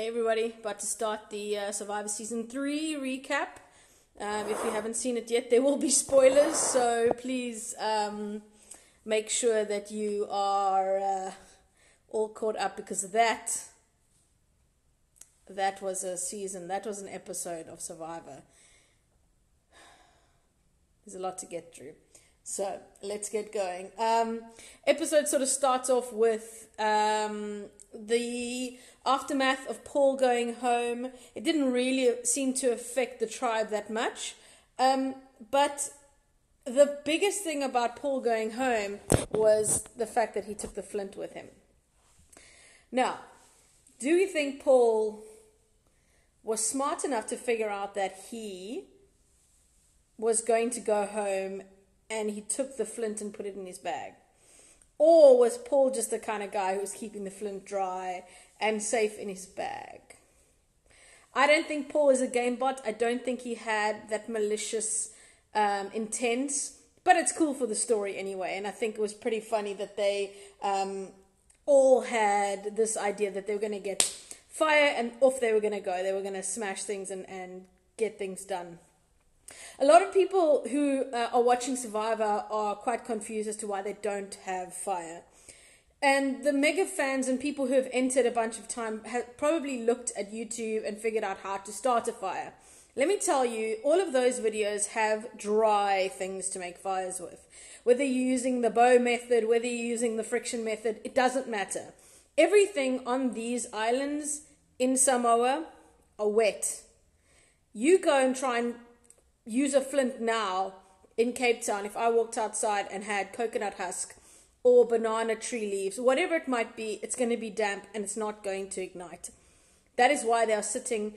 Hey everybody, about to start the Survivor Season 3 recap. If you haven't seen it yet, there will be spoilers, so please make sure that you are all caught up, because that was a season, that was an episode of Survivor. There's a lot to get through. So let's get going. Episode sort of starts off with the aftermath of Paul going home. It didn't really seem to affect the tribe that much. But the biggest thing about Paul going home was the fact that he took the flint with him. Now, do you think Paul was smart enough to figure out that he was going to go home and he took the flint and put it in his bag? Or was Paul just the kind of guy who was keeping the flint dry and safe in his bag? I don't think Paul is a game bot. I don't think he had that malicious intent. But it's cool for the story anyway. And I think it was pretty funny that they all had this idea that they were going to get fire and off they were going to go. They were going to smash things and get things done. A lot of people who are watching Survivor are quite confused as to why they don't have fire. And the mega fans and people who have entered a bunch of time have probably looked at YouTube and figured out how to start a fire. Let me tell you, all of those videos have dry things to make fires with. Whether you're using the bow method, whether you're using the friction method, it doesn't matter. Everything on these islands in Samoa are wet. You go and try and use a flint now in Cape Town. If I walked outside and had coconut husk or banana tree leaves, whatever it might be, it's going to be damp and it's not going to ignite. That is why they are sitting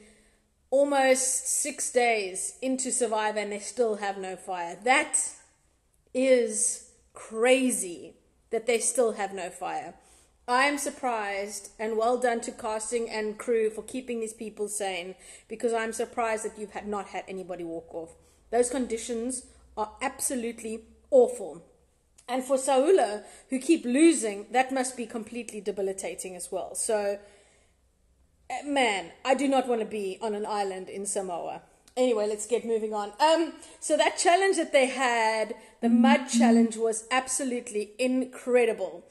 almost 6 days into Survivor and they still have no fire. That is crazy that they still have no fire. I am surprised, and well done to casting and crew for keeping these people sane, because I'm surprised that you've not had anybody walk off. Those conditions are absolutely awful. And for Samoa, who keep losing, that must be completely debilitating as well. So, man, I do not want to be on an island in Samoa. Anyway, let's get moving on. So that challenge that they had, the mud challenge, was absolutely incredible.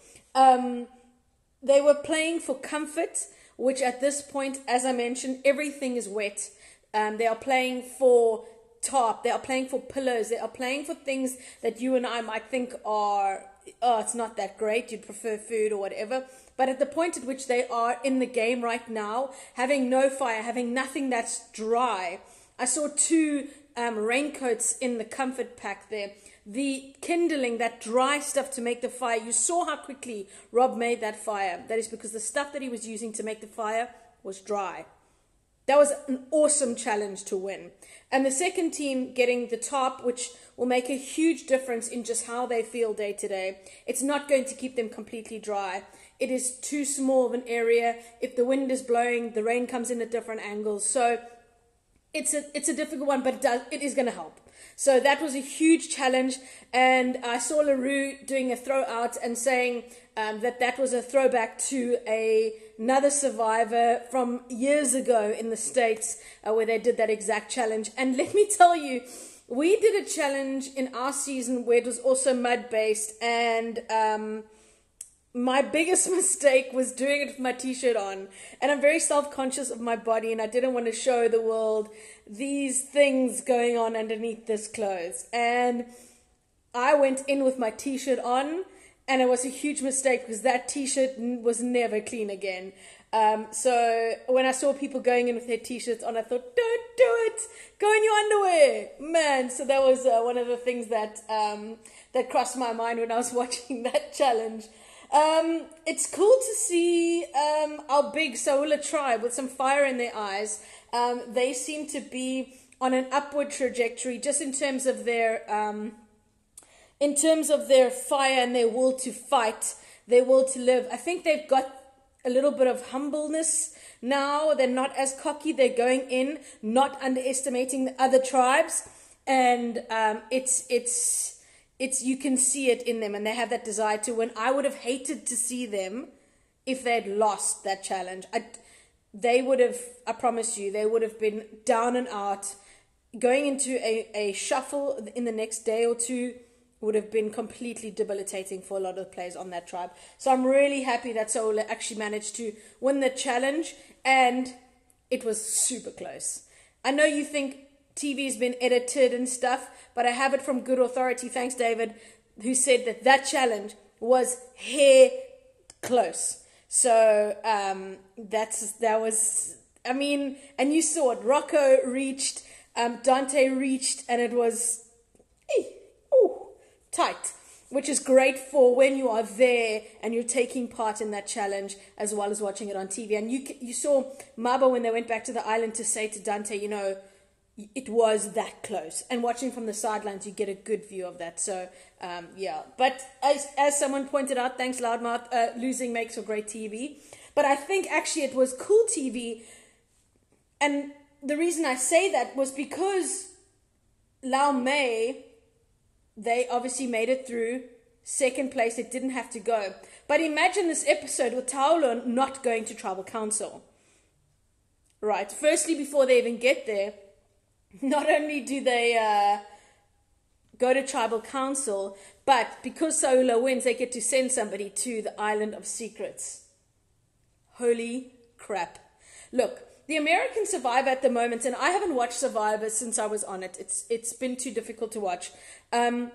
They were playing for comfort, which at this point, as I mentioned, everything is wet. They are playing for tarp. They are playing for pillows. They are playing for things that you and I might think are, oh, it's not that great. You'd prefer food or whatever. But at the point at which they are in the game right now, having no fire, having nothing that's dry. I saw 2 raincoats in the comfort pack there. The kindling, that dry stuff to make the fire, you saw how quickly Rob made that fire. That is because the stuff that he was using to make the fire was dry. That was an awesome challenge to win. And the second team getting the top, which will make a huge difference in just how they feel day to day. It's not going to keep them completely dry. It is too small of an area. If the wind is blowing, the rain comes in at different angles. So it's a difficult one, but it is going to help. So that was a huge challenge, and I saw LaRue doing a throw out and saying that was a throwback to another Survivor from years ago in the States where they did that exact challenge. And let me tell you, we did a challenge in our season where it was also mud-based, and my biggest mistake was doing it with my t-shirt on. And I'm very self-conscious of my body, and I didn't want to show the world these things going on underneath this clothes. And I went in with my t-shirt on, and it was a huge mistake because that t-shirt was never clean again. So when I saw people going in with their t-shirts on, I thought, don't do it. Go in your underwear, man. So that was one of the things that crossed my mind when I was watching that challenge. It's cool to see our big Samoa tribe with some fire in their eyes. They seem to be on an upward trajectory just in terms of their fire and their will to fight, their will to live. I think they've got a little bit of humbleness now. They're not as cocky. They're going in, not underestimating the other tribes, and it's you can see it in them, and they have that desire to win. I would have hated to see them if they'd lost that challenge. they would have, I promise you, they would have been down and out. Going into a shuffle in the next day or two would have been completely debilitating for a lot of the players on that tribe. So I'm really happy that Saola actually managed to win the challenge, and it was super close. I know you think TV's been edited and stuff, but I have it from good authority, thanks David, who said that challenge was hair close. So that was, I mean, and you saw it. Rocco reached, Dante reached, and it was tight, which is great for when you are there and you're taking part in that challenge as well as watching it on TV. And you saw Mabo when they went back to the island to say to Dante, you know, it was that close. And watching from the sidelines, you get a good view of that. So, yeah. But as someone pointed out, thanks Loudmouth, losing makes for great TV. But I think actually it was cool TV. And the reason I say that was because Lau Mei, they obviously made it through second place. It didn't have to go. But imagine this episode with Taolo not going to tribal council. Right. Firstly, before they even get there, not only do they go to tribal council, but because Saola wins, they get to send somebody to the Island of Secrets. Holy crap. Look, the American Survivor at the moment, and I haven't watched Survivor since I was on it. It's been too difficult to watch. And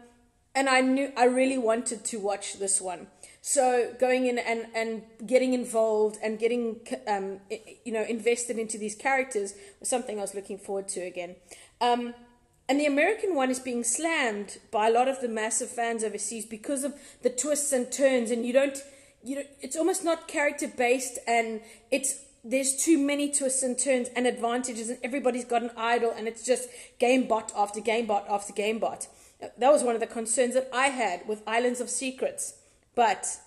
I really wanted to watch this one. So going in and getting involved and getting, invested into these characters was something I was looking forward to again. And the American one is being slammed by a lot of the massive fans overseas because of the twists and turns, and it's almost not character based, and there's too many twists and turns and advantages, and everybody's got an idol, and it's just game bot after game bot after game bot. That was one of the concerns that I had with Islands of Secrets. But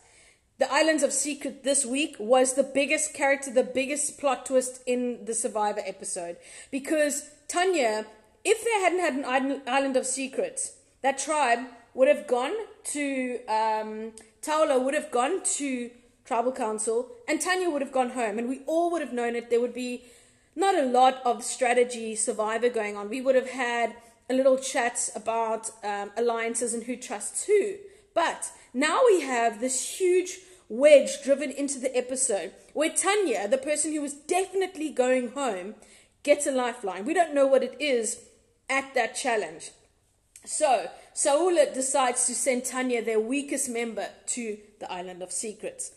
the Islands of Secret this week was the biggest character, the biggest plot twist in the Survivor episode. Because Tanya, if they hadn't had an Island of Secrets, that tribe would have gone to, Taolo would have gone to tribal council, and Tanya would have gone home, and we all would have known it. There would be not a lot of strategy Survivor going on. We would have had a little chat about alliances and who trusts who. But now we have this huge wedge driven into the episode where Tanya, the person who was definitely going home, gets a lifeline. We don't know what it is at that challenge. So Saola decides to send Tanya, their weakest member, to the Island of Secrets.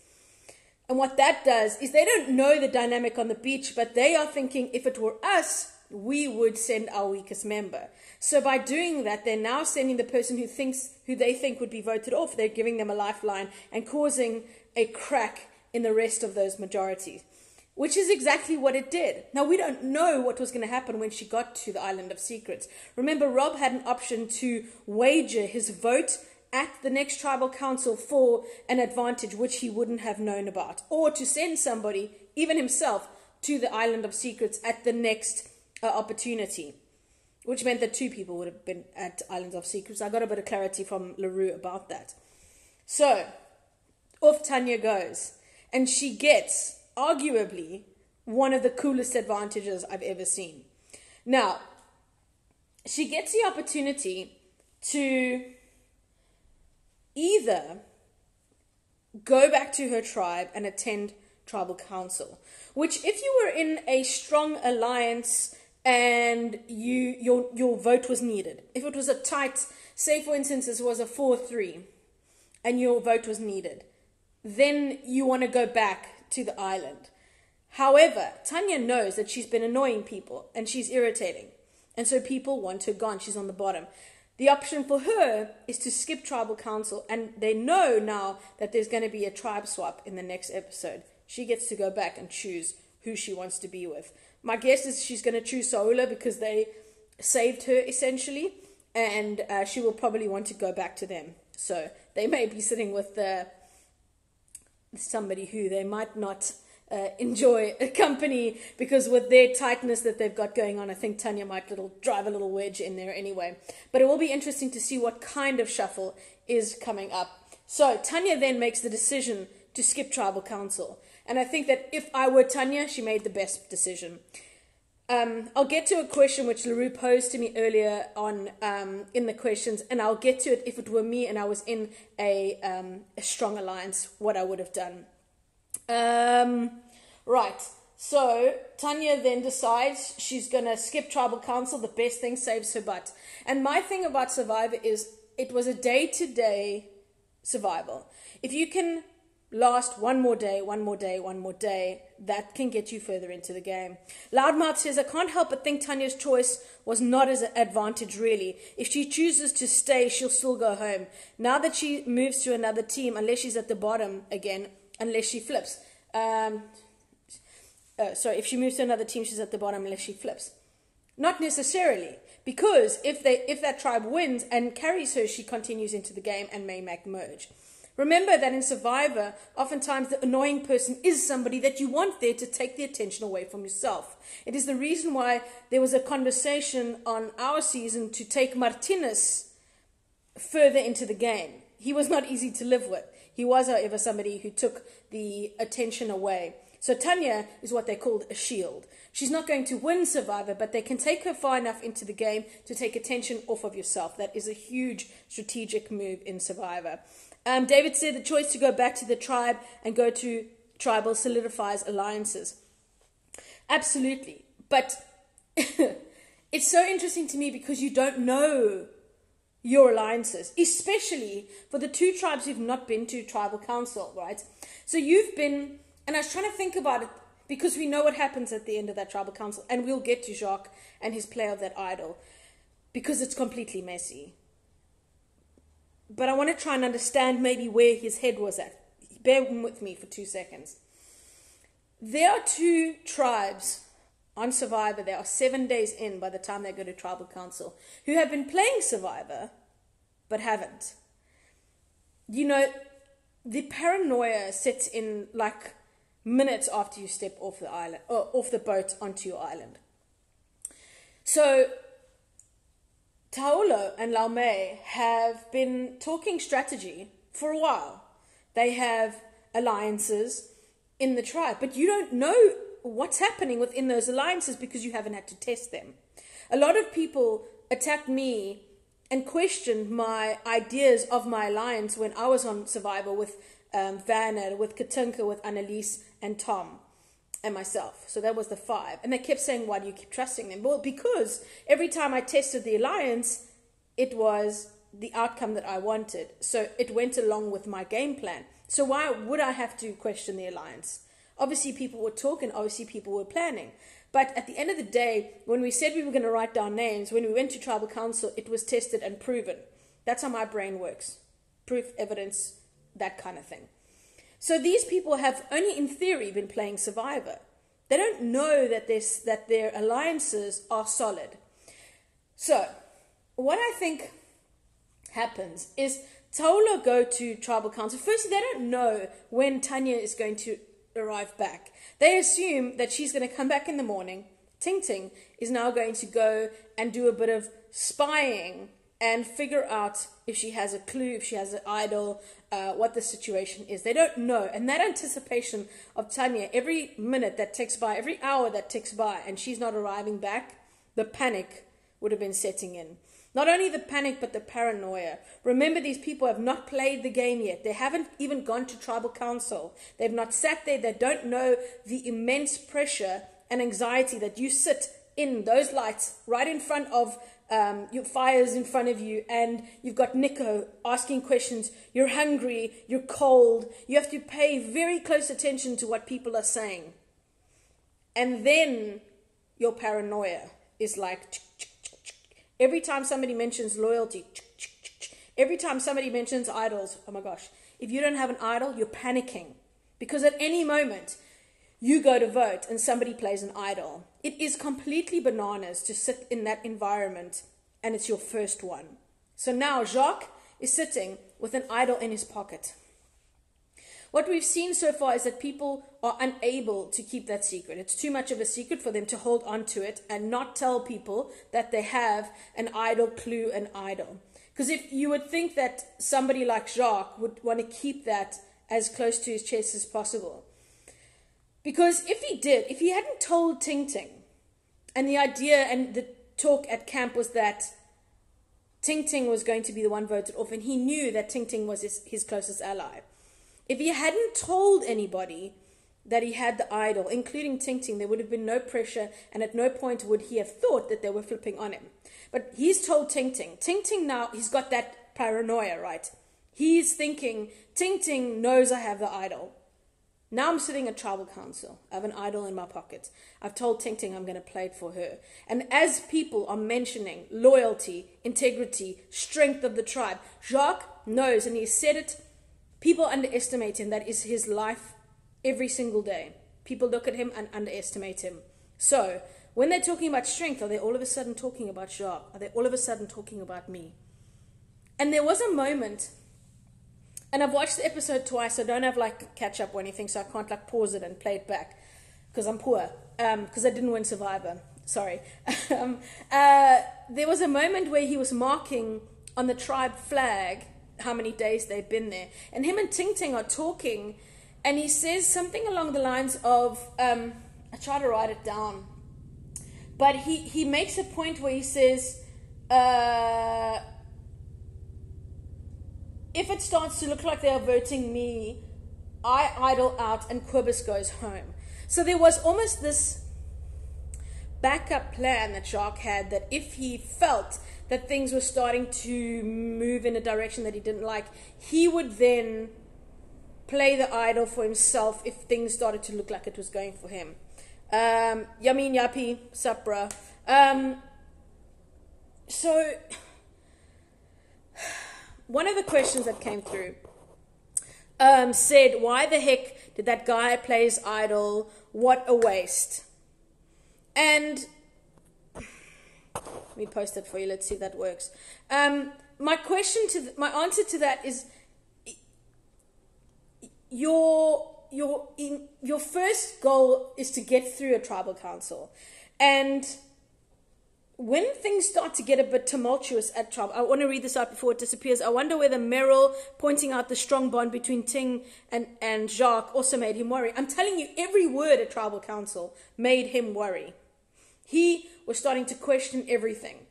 And what that does is they don't know the dynamic on the beach, but they are thinking, if it were us, we would send our weakest member. So by doing that, they're now sending the person who they think would be voted off. They're giving them a lifeline and causing a crack in the rest of those majorities, which is exactly what it did. Now, we don't know what was going to happen when she got to the Island of Secrets. Remember, Rob had an option to wager his vote at the next tribal council for an advantage which he wouldn't have known about, or to send somebody, even himself, to the Island of Secrets at the next opportunity, which meant that two people would have been at Islands of Secrets. I got a bit of clarity from LaRue about that. So, off Tanya goes, and she gets, arguably, one of the coolest advantages I've ever seen. Now, she gets the opportunity to either go back to her tribe and attend tribal council, which if you were in a strong alliance and your vote was needed, if it was a tight, say for instance this was a 4-3 and your vote was needed, then you want to go back to the island. However, Tanya knows that she's been annoying people and she's irritating, and so people want her gone. She's on the bottom. The option for her is to skip tribal council, and they know now that there's going to be a tribe swap in the next episode. She gets to go back and choose who she wants to be with. My guess is she's going to choose Saola because they saved her essentially, and she will probably want to go back to them. So they may be sitting with somebody who they might not enjoy a company, because with their tightness that they've got going on, I think Tanya might drive a little wedge in there anyway. But it will be interesting to see what kind of shuffle is coming up. So Tanya then makes the decision to skip tribal council. And I think that if I were Tanya, she made the best decision. I'll get to a question which LaRue posed to me earlier on in the questions, and I'll get to it if it were me and I was in a strong alliance, what I would have done. Right, so Tanya then decides she's going to skip tribal council. The best thing, saves her butt. And my thing about Survivor is it was a day-to-day survival. If you can last one more day, that can get you further into the game. Loudmouth says, I can't help but think Tanya's choice was not as an advantage, really. If she chooses to stay, she'll still go home. Now that she moves to another team, unless she's at the bottom again, unless she flips. If she moves to another team, she's at the bottom unless she flips. Not necessarily, because if that tribe wins and carries her, she continues into the game and may make merge. Remember that in Survivor, oftentimes the annoying person is somebody that you want there to take the attention away from yourself. It is the reason why there was a conversation on our season to take Martinez further into the game. He was not easy to live with. He was, however, somebody who took the attention away. So Tanya is what they called a shield. She's not going to win Survivor, but they can take her far enough into the game to take attention off of yourself. That is a huge strategic move in Survivor. David said the choice to go back to the tribe and go to tribal solidifies alliances. Absolutely. But it's so interesting to me because you don't know your alliances, especially for the two tribes who've not been to tribal council, right? So you've been, and I was trying to think about it because we know what happens at the end of that tribal council, and we'll get to Jacques and his play of that idol because it's completely messy. But I want to try and understand maybe where his head was at. Bear with me for 2 seconds. There are two tribes on Survivor. They are 7 days in by the time they go to tribal council, who have been playing Survivor but haven't. You know, the paranoia sets in like minutes after you step off the island or off the boat onto your island. So Taolo and Laume have been talking strategy for a while. They have alliances in the tribe, but you don't know what's happening within those alliances because you haven't had to test them. A lot of people attacked me and questioned my ideas of my alliance when I was on Survivor with Vanna, with Katinka, with Annalise and Tom and myself. So that was the 5. And they kept saying, why do you keep trusting them? Well, because every time I tested the alliance, it was the outcome that I wanted. So it went along with my game plan. So why would I have to question the alliance? Obviously people were talking, obviously people were planning. But at the end of the day, when we said we were going to write down names, when we went to tribal council, it was tested and proven. That's how my brain works. Proof, evidence, that kind of thing. So these people have only in theory been playing Survivor. They don't know that their alliances are solid. So what I think happens is Taolo go to tribal council. Firstly, they don't know when Tanya is going to arrive back. They assume that she's going to come back in the morning. Ting Ting is now going to go and do a bit of spying and figure out if she has a clue, if she has an idol, what the situation is. They don't know. And that anticipation of Tanya, every minute that ticks by, every hour that ticks by, and she's not arriving back, the panic would have been setting in. Not only the panic, but the paranoia. Remember, these people have not played the game yet. They haven't even gone to tribal council. They've not sat there. They don't know the immense pressure and anxiety that you sit in those lights right in front of your fires in front of you, and you've got Nico asking questions. You're hungry, you're cold, you have to pay very close attention to what people are saying. And then your paranoia is like, every time somebody mentions loyalty, every time somebody mentions idols, oh my gosh, if you don't have an idol, you're panicking. Because at any moment, you go to vote and somebody plays an idol. It is completely bananas to sit in that environment and it's your first one. So now Jacques is sitting with an idol in his pocket. What we've seen so far is that people are unable to keep that secret. It's too much of a secret for them to hold on to it and not tell people that they have an idol, clue, an idol. Because if you would think that somebody like Jacques would want to keep that as close to his chest as possible. Because if he hadn't told Ting Ting, and the idea and the talk at camp was that Ting Ting was going to be the one voted off, and he knew that Ting Ting was his closest ally. If he hadn't told anybody that he had the idol, including Ting Ting, there would have been no pressure, and at no point would he have thought that they were flipping on him. But he's told Ting Ting. Ting Ting now, he's got that paranoia, right? He's thinking, Ting Ting knows I have the idol. Now I'm sitting at tribal council. I have an idol in my pocket. I've told Ting Ting I'm going to play it for her. And as people are mentioning loyalty, integrity, strength of the tribe, Jacques knows, and he said it, people underestimate him. That is his life every single day. People look at him and underestimate him. So, when they're talking about strength, are they all of a sudden talking about Jacques? Are they all of a sudden talking about me? And there was a moment, and I've watched the episode twice, so I don't have like catch up or anything, so I can't like pause it and play it back, because I'm poor, because I didn't win Survivor. Sorry. There was a moment where he was marking on the tribe flag how many days they've been there, and him and Ting Ting are talking, and he says something along the lines of, I try to write it down, but he makes a point where he says, if it starts to look like they are voting me, I idle out and Quibus goes home. So there was almost this backup plan that Jacques had, that if he felt that things were starting to move in a direction that he didn't like, he would then play the idol for himself if things started to look like it was going for him. Yamin Yapi, Sapra. So, one of the questions that came through said, why the heck did that guy play his idol? What a waste. And let me post it for you. Let's see if that works. My answer to that is, your first goal is to get through a tribal council. And when things start to get a bit tumultuous at tribal, I want to read this out before it disappears. I wonder whether Meryl pointing out the strong bond between Ting and Jacques also made him worry. I'm telling you, every word at tribal council made him worry. He was starting to question everything.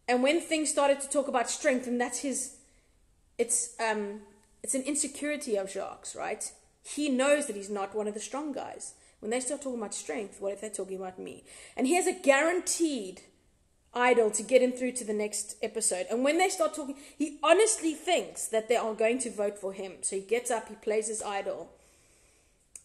And when things started to talk about strength, and that's it's an insecurity of Jacques, right? He knows that he's not one of the strong guys. When they start talking about strength, what if they're talking about me? And he has a guaranteed idol to get him through to the next episode. And when they start talking, he honestly thinks that they are going to vote for him. So he gets up, he plays his idol.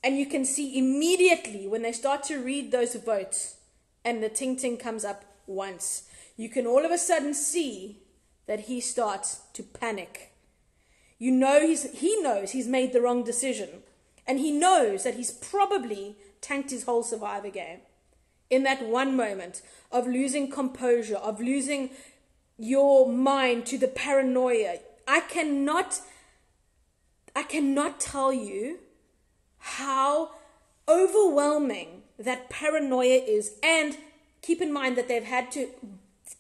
And you can see immediately when they start to read those votes and the Ting Ting comes up once, you can all of a sudden see that he starts to panic. You know, he knows he's made the wrong decision. And he knows that he's probably tanked his whole Survivor game. In that one moment of losing composure, of losing your mind to the paranoia. I cannot tell you how overwhelming that paranoia is. And keep in mind that they've had to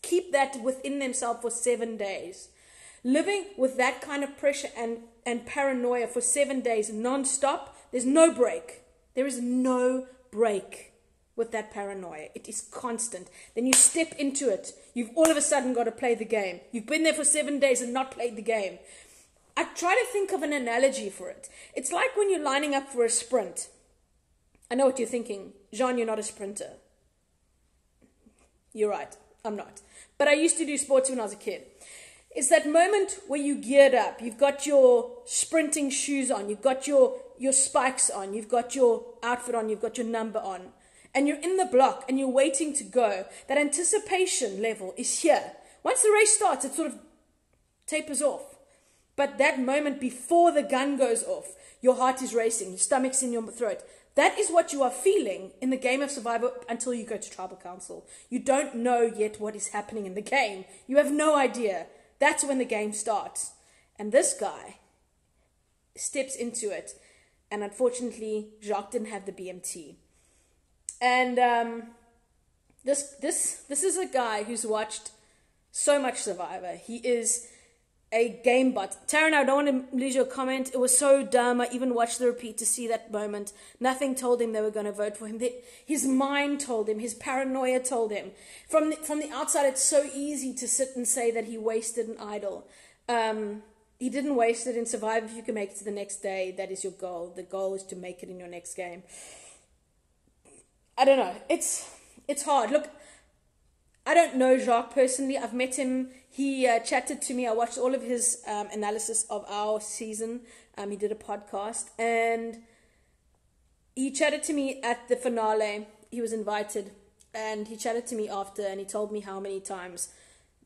keep that within themselves for 7 days. Living with that kind of pressure and paranoia for 7 days non-stop, there's no break. There is no break with that paranoia. It is constant. Then you step into it. You've all of a sudden got to play the game. You've been there for 7 days and not played the game. I try to think of an analogy for it. It's like when you're lining up for a sprint. I know what you're thinking. Jeanne, you're not a sprinter. You're right. I'm not. But I used to do sports when I was a kid. It's that moment where you geared up. You've got your sprinting shoes on. You've got your spikes on. You've got your outfit on. You've got your number on. And you're in the block and you're waiting to go. That anticipation level is here. Once the race starts, it sort of tapers off. But that moment before the gun goes off, your heart is racing. Your stomach's in your throat. That is what you are feeling in the game of Survivor until you go to Tribal Council. You don't know yet what is happening in the game. You have no idea. That's when the game starts. And this guy steps into it. And unfortunately, Jacques didn't have the BMT. And this is a guy who's watched so much Survivor. He is a game bot. Taryn, I don't want to lose your comment. It was so dumb. I even watched the repeat to see that moment. Nothing told him they were going to vote for him. His mind told him. His paranoia told him. From the outside, it's so easy to sit and say that he wasted an idol. He didn't waste it in Survivor. If you can make it to the next day, that is your goal. The goal is to make it in your next game. I don't know. It's hard. Look, I don't know Jacques personally. I've met him. He chatted to me. I watched all of his analysis of our season. He did a podcast. And he chatted to me at the finale. He was invited. And he chatted to me after. And he told me how many times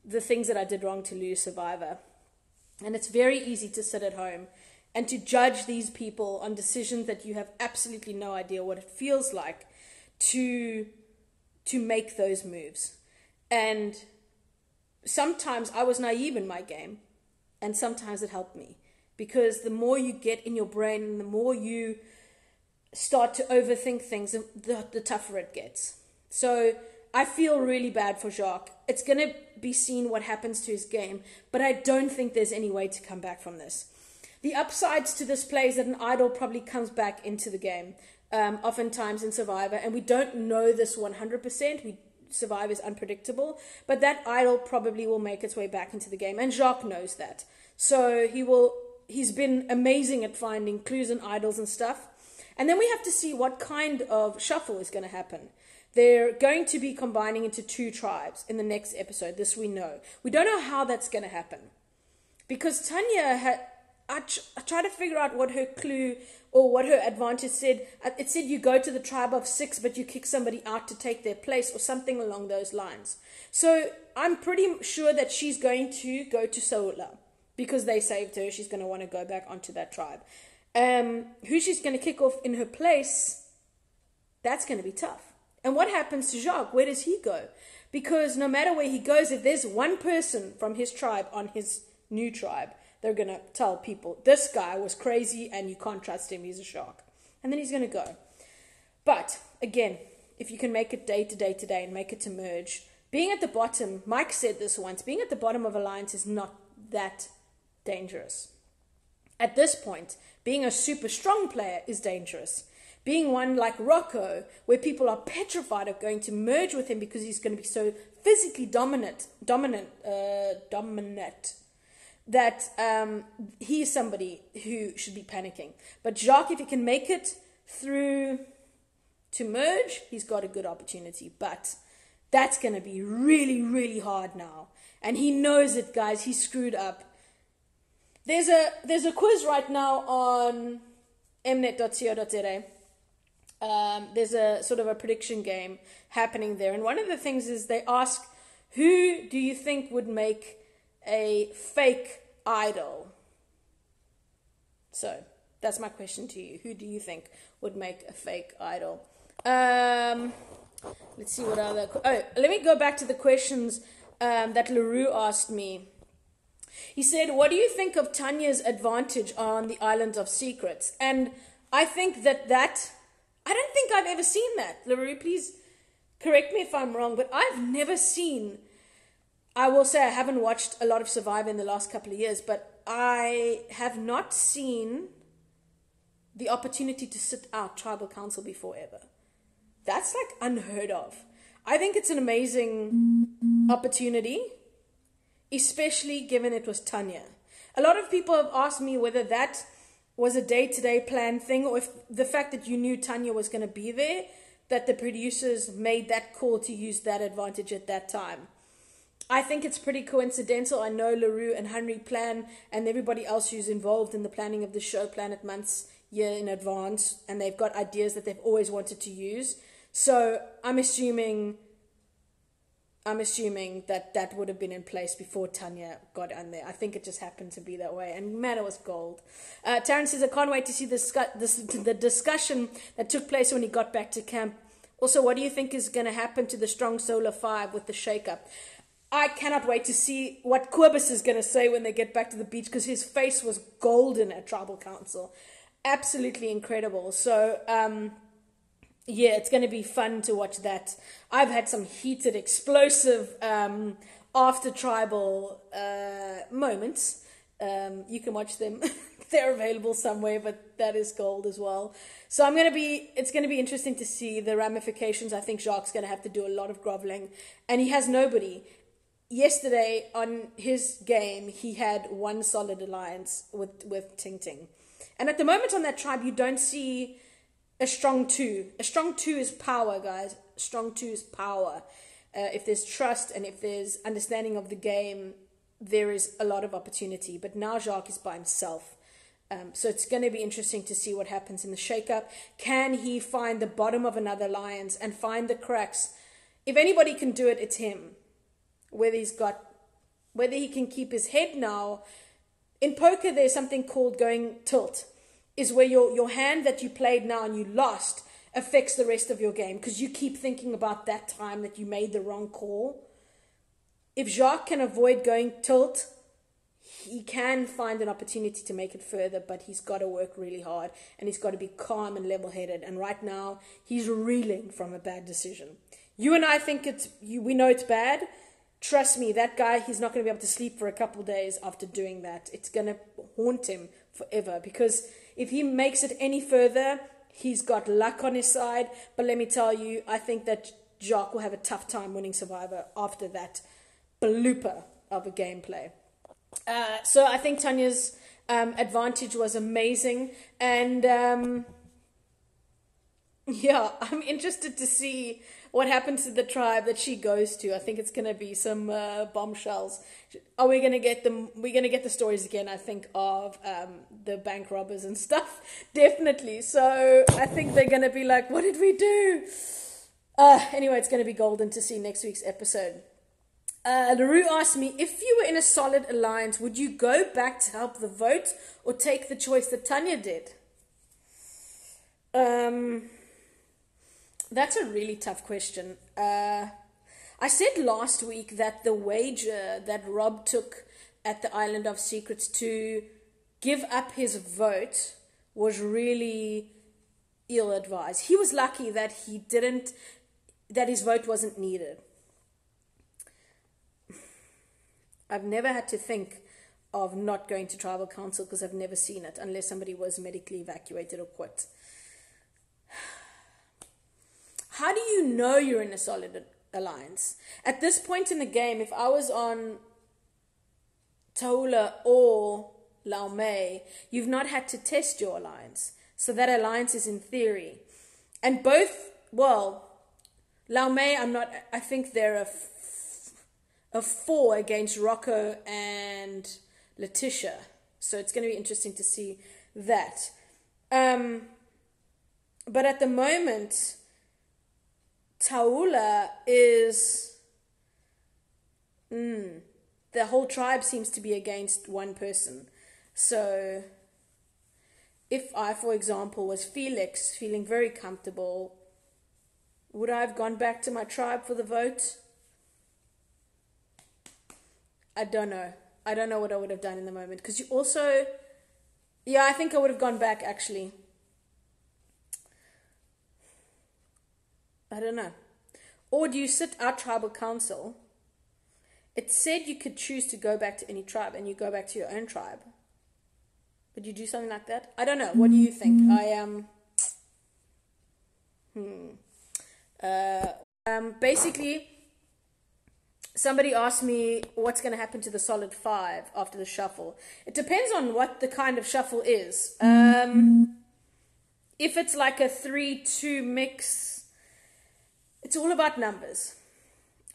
the things that I did wrong to lose Survivor. And it's very easy to sit at home and to judge these people on decisions that you have absolutely no idea what it feels like to make those moves. And sometimes I was naive in my game, and sometimes it helped me, because the more you get in your brain and the more you start to overthink things, the tougher it gets. So I feel really bad for Jacques. It's going to be seen what happens to his game, but I don't think there's any way to come back from this. The upsides to this play is that an idol probably comes back into the game, oftentimes in Survivor, and we don't know this 100%. Survivor is unpredictable, but that idol probably will make its way back into the game, and Jacques knows that. So he's been amazing at finding clues and idols and stuff. And then we have to see what kind of shuffle is going to happen. They're going to be combining into 2 tribes in the next episode. This we know. We don't know how that's going to happen, because Tanya I tried to figure out what her clue or what her advantage said. It said you go to the tribe of 6, but you kick somebody out to take their place, or something along those lines. So I'm pretty sure that she's going to go to Samoa because they saved her. She's going to want to go back onto that tribe. Who she's going to kick off in her place, that's going to be tough. And what happens to Jacques? Where does he go? Because no matter where he goes, if there's one person from his tribe on his new tribe, they're going to tell people, this guy was crazy and you can't trust him, he's a shark. And then he's going to go. But, again, if you can make it day to day today and make it to merge, being at the bottom, Mike said this once, being at the bottom of Alliance is not that dangerous. At this point, being a super strong player is dangerous. Being one like Rocco, where people are petrified of going to merge with him because he's going to be so physically dominant, that he is somebody who should be panicking. But Jacques, if he can make it through to merge, he's got a good opportunity. But that's going to be really, really hard now. And he knows it, guys. He's screwed up. There's a quiz right now on mnet.co.za. There's a sort of a prediction game happening there. And one of the things is they ask, who do you think would make a fake idol? So that's my question to you. Who do you think would make a fake idol? Let's see what other... let me go back to the questions that LaRue asked me. He said, what do you think of Tanya's advantage on the Island of Secrets? And I think that I don't think I've ever seen that. LaRue, please correct me if I'm wrong, but I've never seen... I will say I haven't watched a lot of Survivor in the last couple of years, but I have not seen the opportunity to sit out tribal council before ever. That's like unheard of. I think it's an amazing opportunity, especially given it was Tanya. A lot of people have asked me whether that was a day-to-day plan thing, or if the fact that you knew Tanya was going to be there, that the producers made that call to use that advantage at that time. I think it's pretty coincidental. I know LaRue and Henry plan, and everybody else who's involved in the planning of the show plan it months, year in advance, and they've got ideas that they've always wanted to use. So I'm assuming that would have been in place before Tanya got on there. I think it just happened to be that way. And man, it was gold. Terrence says, I can't wait to see the discussion that took place when he got back to camp. Also, what do you think is going to happen to the Strong Solar 5 with the shakeup? I cannot wait to see what Quibus is going to say when they get back to the beach, because his face was golden at Tribal Council. Absolutely incredible. So, yeah, it's going to be fun to watch that. I've had some heated, explosive after tribal moments, You can watch them. They're available somewhere, but that is gold as well. So it's going to be interesting to see the ramifications. I think Jacques going to have to do a lot of groveling, and he has nobody. Yesterday on his game, he had one solid alliance with Ting Ting. And at the moment on that tribe, you don't see a strong two. A strong two is power, guys. A strong two is power. If there's trust and if there's understanding of the game, there is a lot of opportunity. But now Jacques is by himself. So it's going to be interesting to see what happens in the shakeup. Can he find the bottom of another alliance and find the cracks? If anybody can do it, it's him. Whether he can keep his head now. In poker, there's something called going tilt. Is where your hand that you played now and you lost affects the rest of your game because you keep thinking about that time that you made the wrong call. If Jacques can avoid going tilt, he can find an opportunity to make it further, but he's got to work really hard and he's got to be calm and level-headed. And right now, he's reeling from a bad decision. You and I think we know it's bad. Trust me, that guy, he's not going to be able to sleep for a couple of days after doing that. It's going to haunt him forever because if he makes it any further, he's got luck on his side. But let me tell you, I think that Jacques will have a tough time winning Survivor after that blooper of a gameplay. So I think Tanya's advantage was amazing. And yeah, I'm interested to see what happens to the tribe that she goes to. I think it's going to be some bombshells. Are we going to get them? We're going to get the stories again, I think, of the bank robbers and stuff. Definitely. So I think they're going to be like, what did we do? Anyway, it's going to be golden to see next week's episode. LaRue asked me, if you were in a solid alliance, would you go back to help the vote or take the choice that Tanya did? That's a really tough question. I said last week that the wager that Rob took at the Island of Secrets to give up his vote was really ill-advised. He was lucky that that his vote wasn't needed. I've never had to think of not going to tribal council because I've never seen it unless somebody was medically evacuated or quit. How do you know you're in a solid alliance? At this point in the game, if I was on Taula or Lau Mei, you've not had to test your alliance. So that alliance is in theory. And both, well, Lau Mei, I think they're a 4 against Rocco and Letitia. So it's going to be interesting to see that. But at the moment, Taula is... the whole tribe seems to be against one person. So if I, for example, was Felix, feeling very comfortable, would I have gone back to my tribe for the vote? I don't know. I don't know what I would have done in the moment. Because you also... Yeah, I think I would have gone back, actually. I don't know. Or do you sit out tribal council? It said you could choose to go back to any tribe and you go back to your own tribe. Would you do something like that? I don't know. What do you think? Basically, somebody asked me what's going to happen to the solid 5 after the shuffle. It depends on what the kind of shuffle is. If it's like a 3-2 mix, it's all about numbers.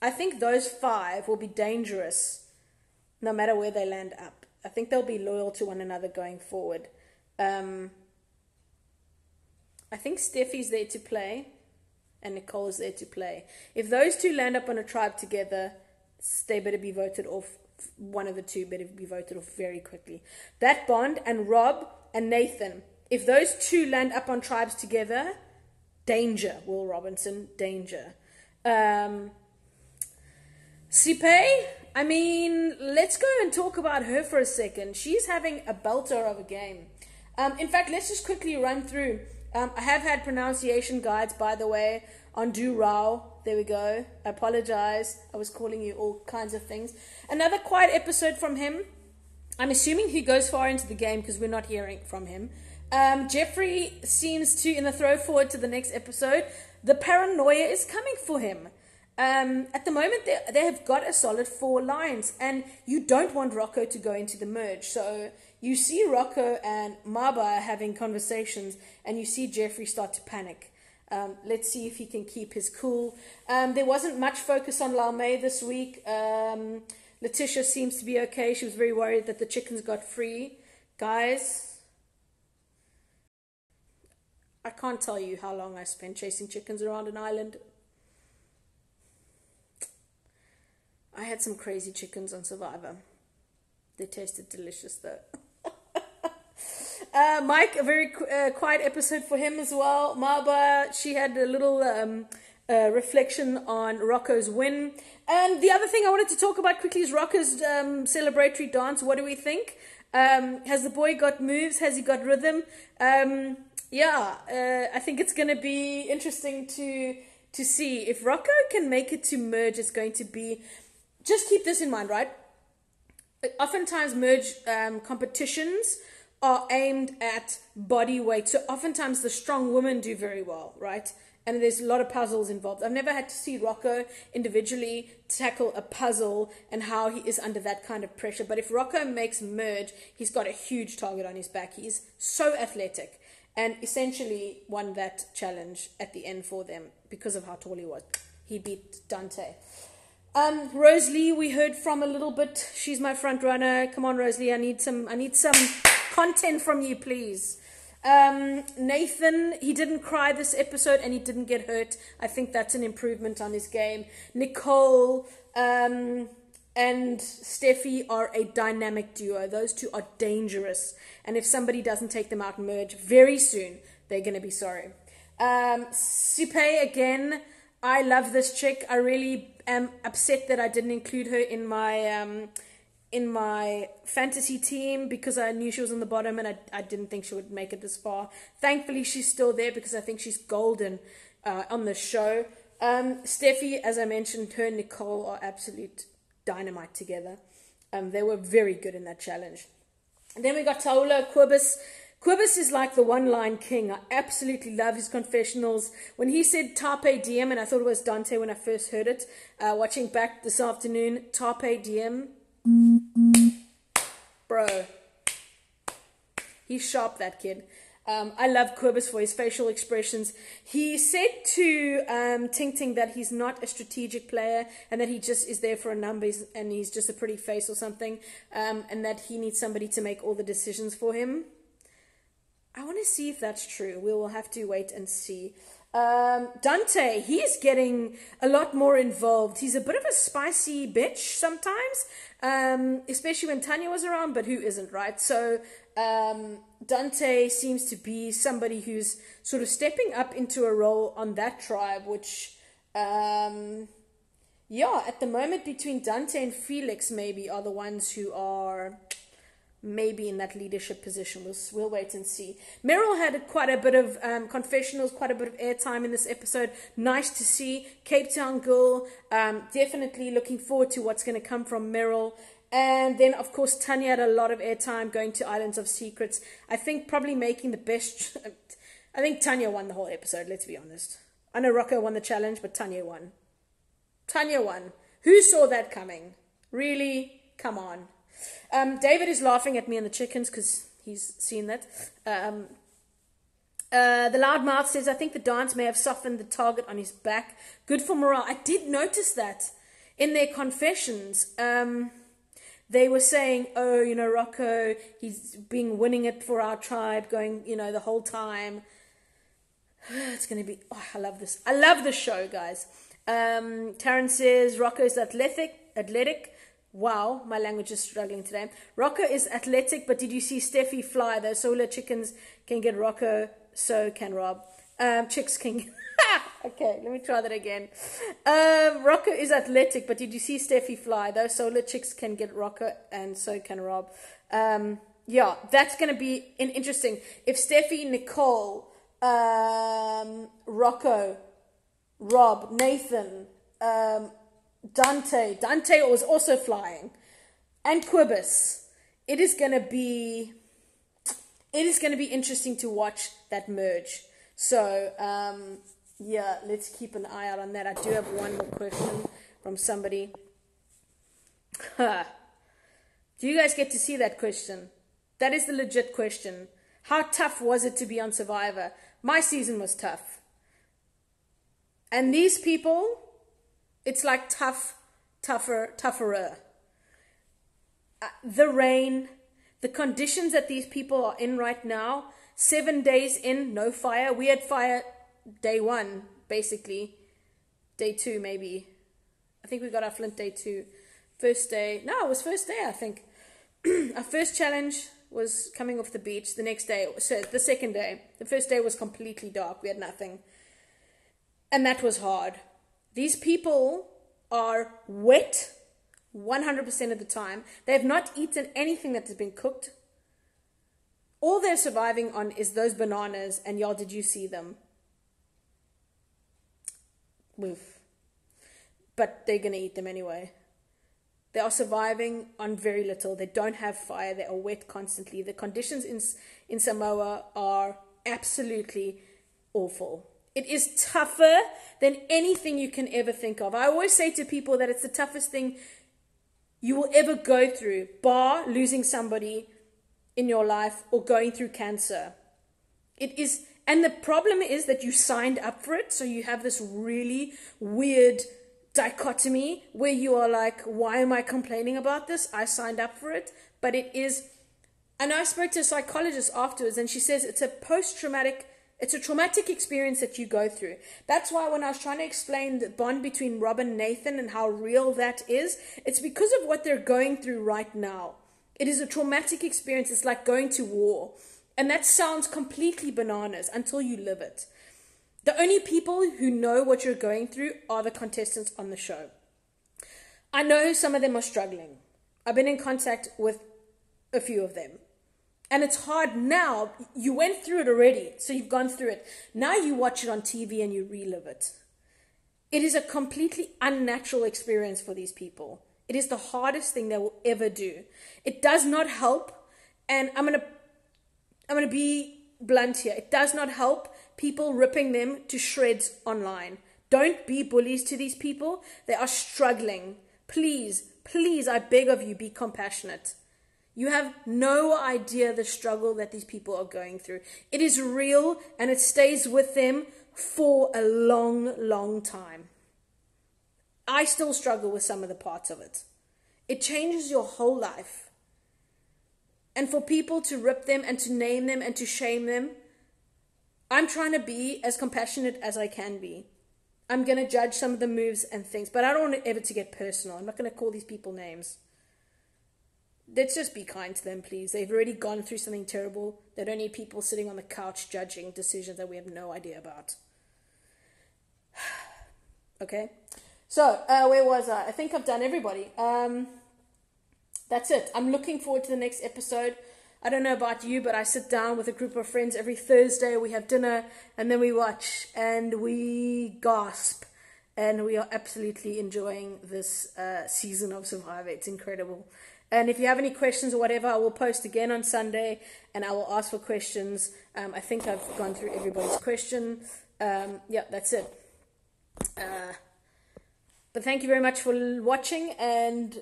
I think those 5 will be dangerous no matter where they land up. I think they'll be loyal to one another going forward. I think Steffi's there to play and Nicole's there to play. If those two land up on a tribe together, they better be voted off. One of the two better be voted off very quickly. That Bond and Rob and Nathan, if those two land up on tribes together, danger, Will Robinson, danger. Sipe, I mean, let's go and talk about her for a second. She's having a belter of a game. In fact, let's just quickly run through. I have had pronunciation guides, by the way, on Du Rao. There we go. I apologize. I was calling you all kinds of things. Another quiet episode from him. I'm assuming he goes far into the game because we're not hearing from him. Jeffrey seems to, in the throw forward to the next episode, the paranoia is coming for him. At the moment, they have got a solid 4 lines, and you don't want Rocco to go into the merge. So you see Rocco and Maba having conversations, and you see Jeffrey start to panic. Let's see if he can keep his cool. There wasn't much focus on Lalme this week. Letitia seems to be okay. She was very worried that the chickens got free. Guys, I can't tell you how long I spent chasing chickens around an island. I had some crazy chickens on Survivor. They tasted delicious though. Mike, a very quiet episode for him as well. Maba, she had a little reflection on Rocco's win. And the other thing I wanted to talk about quickly is Rocco's celebratory dance. What do we think? Has the boy got moves? Has he got rhythm? I think it's going to be interesting to see. If Rocco can make it to merge, it's going to be... Just keep this in mind, right? Oftentimes merge competitions are aimed at body weight. So oftentimes the strong women do very well, right? And there's a lot of puzzles involved. I've never had to see Rocco individually tackle a puzzle and how he is under that kind of pressure. But if Rocco makes merge, he's got a huge target on his back. He's so athletic and essentially won that challenge at the end for them because of how tall he was. He beat Dante. Rose Lee, we heard from a little bit. She's my front runner. Come on, Rose Lee, I need some content from you, please. Nathan, he didn't cry this episode and he didn't get hurt. I think that's an improvement on his game. Nicole and Steffi are a dynamic duo. Those two are dangerous. And if somebody doesn't take them out and merge very soon, they're going to be sorry. Supe, again, I love this chick. I really am upset that I didn't include her in my fantasy team because I knew she was on the bottom and I didn't think she would make it this far. Thankfully, she's still there because I think she's golden on the show. Steffi, as I mentioned, her and Nicole are absolute dynamite together. They were very good in that challenge. And then we got Taula Quibus. Quibus is like the one-line king. I absolutely love his confessionals. When he said Tape Diem, and I thought it was Dante when I first heard it, watching back this afternoon, Tape Diem. Bro. He's sharp, that kid. I love Quibus for his facial expressions. He said to Ting Ting that he's not a strategic player and that he just is there for a number and he's just a pretty face or something, and that he needs somebody to make all the decisions for him. I want to see if that's true. We will have to wait and see. Dante, he's getting a lot more involved. He's a bit of a spicy bitch sometimes, especially when Tanya was around, but who isn't, right? So Dante seems to be somebody who's sort of stepping up into a role on that tribe, which, at the moment between Dante and Felix maybe are the ones who are... maybe in that leadership position. We'll wait and see. Meryl had quite a bit of confessionals, quite a bit of airtime in this episode. Nice to see. Cape Town girl. Definitely looking forward to what's going to come from Meryl. And then, of course, Tanya had a lot of airtime going to Islands of Secrets. I think probably making the best... I think Tanya won the whole episode, let's be honest. I know Rocco won the challenge, but Tanya won. Tanya won. Who saw that coming? Really? Come on. David is laughing at me and the chickens because he's seen that. The loudmouth says, I think the dance may have softened the target on his back. Good for morale. I did notice that in their confessions. They were saying, Rocco, he's been winning it for our tribe, going, the whole time. It's going to be, I love this. I love this show, guys. Taryn says, Rocco is athletic. Wow, my language is struggling today. Rocco is athletic, but did you see Steffi fly? Those solar chickens can get Rocco, so can Rob. Chicks can... Okay, let me try that again. Rocco is athletic, but did you see Steffi fly? Those solar chicks can get Rocco, and so can Rob. That's going to be interesting. If Steffi, Nicole, Rocco, Rob, Nathan... Dante was also flying, and Quibus. it is going to be interesting to watch that merge. So, yeah, let's keep an eye out on that. I do have one more question from somebody. Do you guys get to see that question? That is the legit question. How tough was it to be on Survivor? My season was tough. And these people, it's like tougherer. The rain, the conditions that these people are in right now, 7 days in, no fire. We had fire day 1, basically. Day 2, maybe. I think we got our flint day 2. First day, no, it was first day, I think. Our first challenge was coming off the beach. The next day, so the second day. The first day was completely dark. We had nothing. And that was hard. These people are wet 100% of the time. They have not eaten anything that has been cooked. All they're surviving on is those bananas, and y'all, did you see them? Woof. But they're going to eat them anyway. They are surviving on very little. They don't have fire. They are wet constantly. The conditions in Samoa are absolutely awful. It is tougher than anything you can ever think of. I always say to people that it's the toughest thing you will ever go through, bar losing somebody in your life or going through cancer. It is, and the problem is that you signed up for it, so you have this really weird dichotomy where you are like, why am I complaining about this? I signed up for it. But it is, and I spoke to a psychologist afterwards, and she says it's a traumatic experience that you go through. That's why when I was trying to explain the bond between Rob and Nathan and how real that is, it's because of what they're going through right now. It is a traumatic experience. It's like going to war. And that sounds completely bananas until you live it. The only people who know what you're going through are the contestants on the show. I know some of them are struggling. I've been in contact with a few of them. And it's hard now. You went through it already, so you've gone through it. Now you watch it on TV and you relive it. It is a completely unnatural experience for these people. It is the hardest thing they will ever do. It does not help, and I'm gonna be blunt here. It does not help people ripping them to shreds online. Don't be bullies to these people. They are struggling. Please, please, I beg of you, be compassionate. You have no idea the struggle that these people are going through. It is real, and it stays with them for a long, long time. I still struggle with some of the parts of it. It changes your whole life. And for people to rip them and to name them and to shame them, I'm trying to be as compassionate as I can be. I'm going to judge some of the moves and things, but I don't want it ever to get personal. I'm not going to call these people names. Let's just be kind to them, please. They've already gone through something terrible. They don't need people sitting on the couch judging decisions that we have no idea about. Okay? So, where was I? I think I've done everybody. That's it. I'm looking forward to the next episode. I don't know about you, but I sit down with a group of friends every Thursday. We have dinner, and then we watch, and we gasp. And we are absolutely enjoying this season of Survivor. It's incredible. And if you have any questions or whatever, I will post again on Sunday, and I will ask for questions. I think I've gone through everybody's question. Yeah, that's it. But thank you very much for watching, and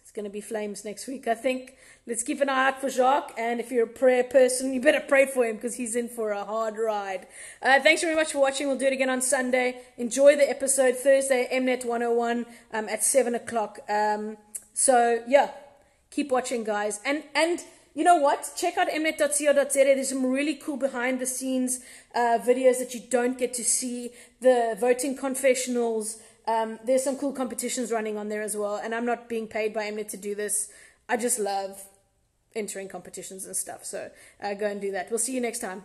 it's going to be flames next week, I think. Let's keep an eye out for Jacques, and if you're a prayer person, you better pray for him, because he's in for a hard ride. Thanks very much for watching. We'll do it again on Sunday. Enjoy the episode Thursday, Mnet 101 at 7 o'clock. So, yeah, keep watching, guys. And you know what? Check out mnet.co.za. There's some really cool behind-the-scenes videos that you don't get to see. The voting confessionals. There's some cool competitions running on there as well. And I'm not being paid by Mnet to do this. I just love entering competitions and stuff. So go and do that. We'll see you next time.